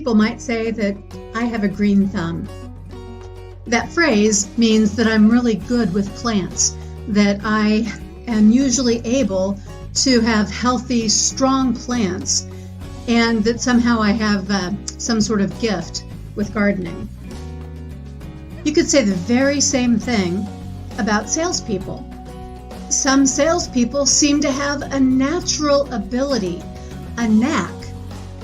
people might say that I have a green thumb. That phrase means that I'm really good with plants, that I am usually able to have healthy, strong plants, and that somehow I have some sort of gift with gardening. You could say the very same thing about salespeople. Some salespeople seem to have a natural ability, a knack,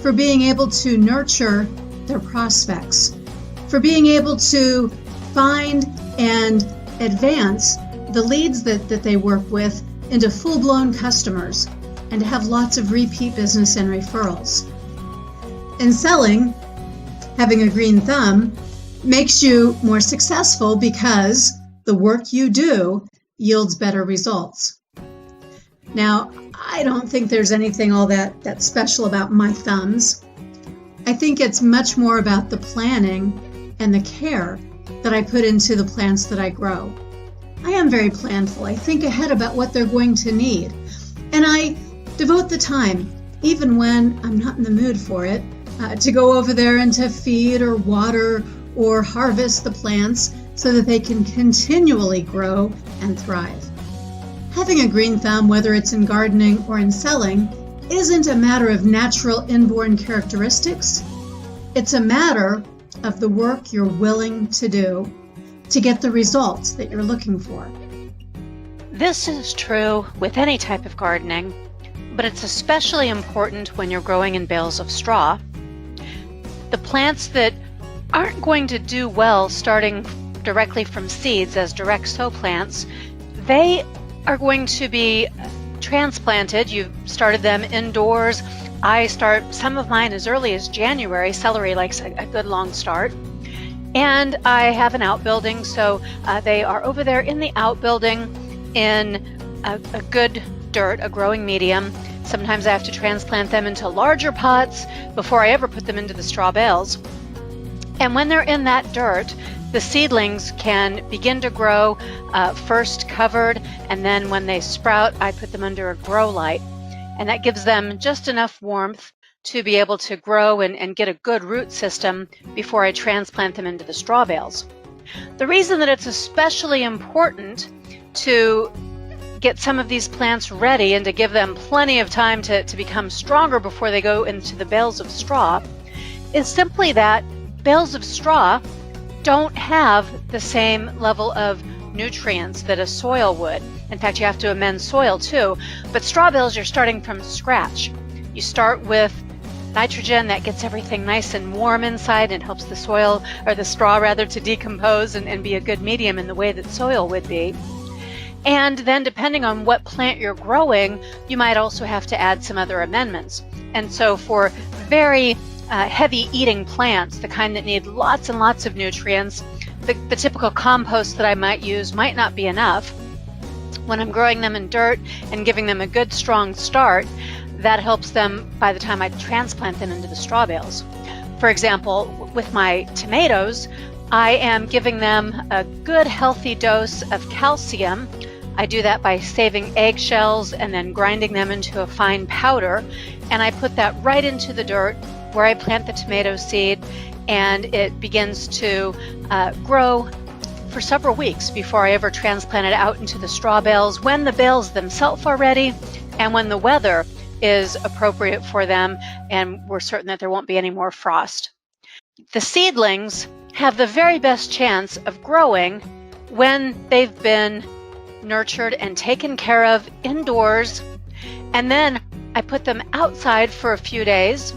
for being able to nurture their prospects, for being able to find and advance the leads that they work with into full-blown customers and to have lots of repeat business and referrals. In selling, having a green thumb makes you more successful because the work you do yields better results. Now, I don't think there's anything all that special about my thumbs. I think it's much more about the planning and the care that I put into the plants that I grow. I am very planful. I think ahead about what they're going to need. And I devote the time, even when I'm not in the mood for it, to go over there and to feed or water or harvest the plants so that they can continually grow and thrive. Having a green thumb, whether it's in gardening or in selling, isn't a matter of natural inborn characteristics. It's a matter of the work you're willing to do to get the results that you're looking for. This is true with any type of gardening, but it's especially important when you're growing in bales of straw. The plants that aren't going to do well starting directly from seeds as direct sow plants, they are going to be transplanted. You've started them indoors. I start some of mine as early as January. Celery likes a good long start. And I have an outbuilding, so they are over there in the outbuilding in a good dirt, a growing medium. Sometimes I have to transplant them into larger pots before I ever put them into the straw bales. And when they're in that dirt, the seedlings can begin to grow, first covered, and then when they sprout, I put them under a grow light. And that gives them just enough warmth to be able to grow and get a good root system before I transplant them into the straw bales. The reason that it's especially important to get some of these plants ready and to give them plenty of time to become stronger before they go into the bales of straw is simply that bales of straw don't have the same level of nutrients that a soil would. In fact, you have to amend soil too, but straw bales, you're starting from scratch. You start with nitrogen that gets everything nice and warm inside and helps the soil, or the straw rather, to decompose and be a good medium in the way that soil would be. And then depending on what plant you're growing, you might also have to add some other amendments. And so for very heavy eating plants, the kind that need lots and lots of nutrients, the typical compost that I might use might not be enough. When I'm growing them in dirt and giving them a good strong start, that helps them by the time I transplant them into the straw bales. For example, with my tomatoes, I am giving them a good healthy dose of calcium. I do that by saving eggshells and then grinding them into a fine powder, and I put that right into the dirt where I plant the tomato seed, and it begins to grow for several weeks before I ever transplant it out into the straw bales, when the bales themselves are ready and when the weather is appropriate for them and we're certain that there won't be any more frost. The seedlings have the very best chance of growing when they've been nurtured and taken care of indoors, and then I put them outside for a few days,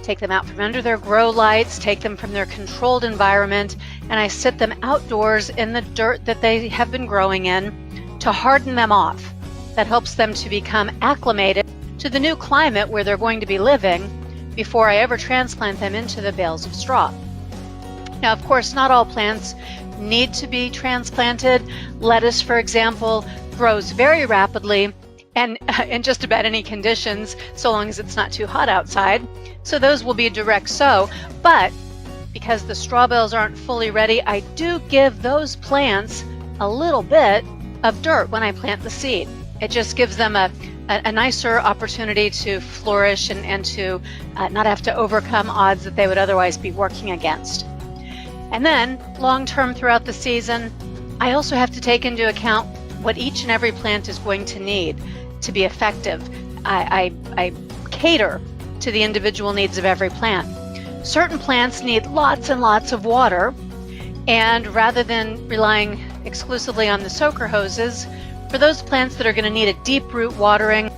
take them out from under their grow lights, take them from their controlled environment, and I sit them outdoors in the dirt that they have been growing in to harden them off. That helps them to become acclimated to the new climate where they're going to be living before I ever transplant them into the bales of straw. Now, of course, not all plants need to be transplanted. Lettuce, for example, grows very rapidly and in just about any conditions, so long as it's not too hot outside. So those will be direct sow. But because the straw bales aren't fully ready, I do give those plants a little bit of dirt when I plant the seed. It just gives them a a nicer opportunity to flourish and to not have to overcome odds that they would otherwise be working against. And then long term throughout the season, I also have to take into account what each and every plant is going to need to be effective. I cater to the individual needs of every plant. Certain plants need lots and lots of water, and rather than relying exclusively on the soaker hoses, for those plants that are going to need a deep root watering,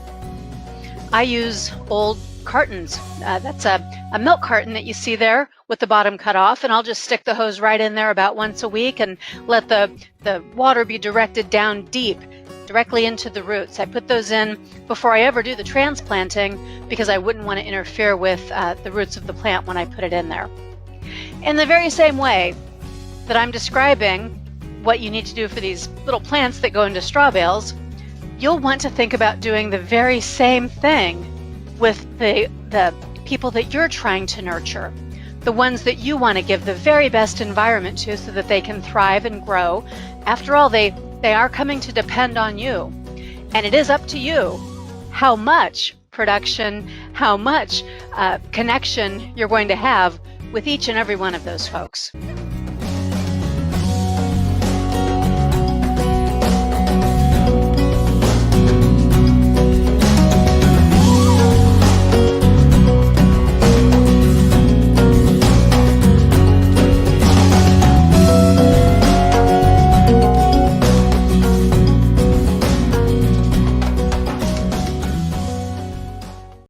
I use old cartons. That's a milk carton that you see there with the bottom cut off, and I'll just stick the hose right in there about once a week and let the water be directed down deep, directly into the roots. I put those in before I ever do the transplanting because I wouldn't want to interfere with the roots of the plant when I put it in there. In the very same way that I'm describing what you need to do for these little plants that go into straw bales, you'll want to think about doing the very same thing with the people that you're trying to nurture, the ones that you want to give the very best environment to so that they can thrive and grow. After all, they are coming to depend on you, and it is up to you how much production, how much connection you're going to have with each and every one of those folks.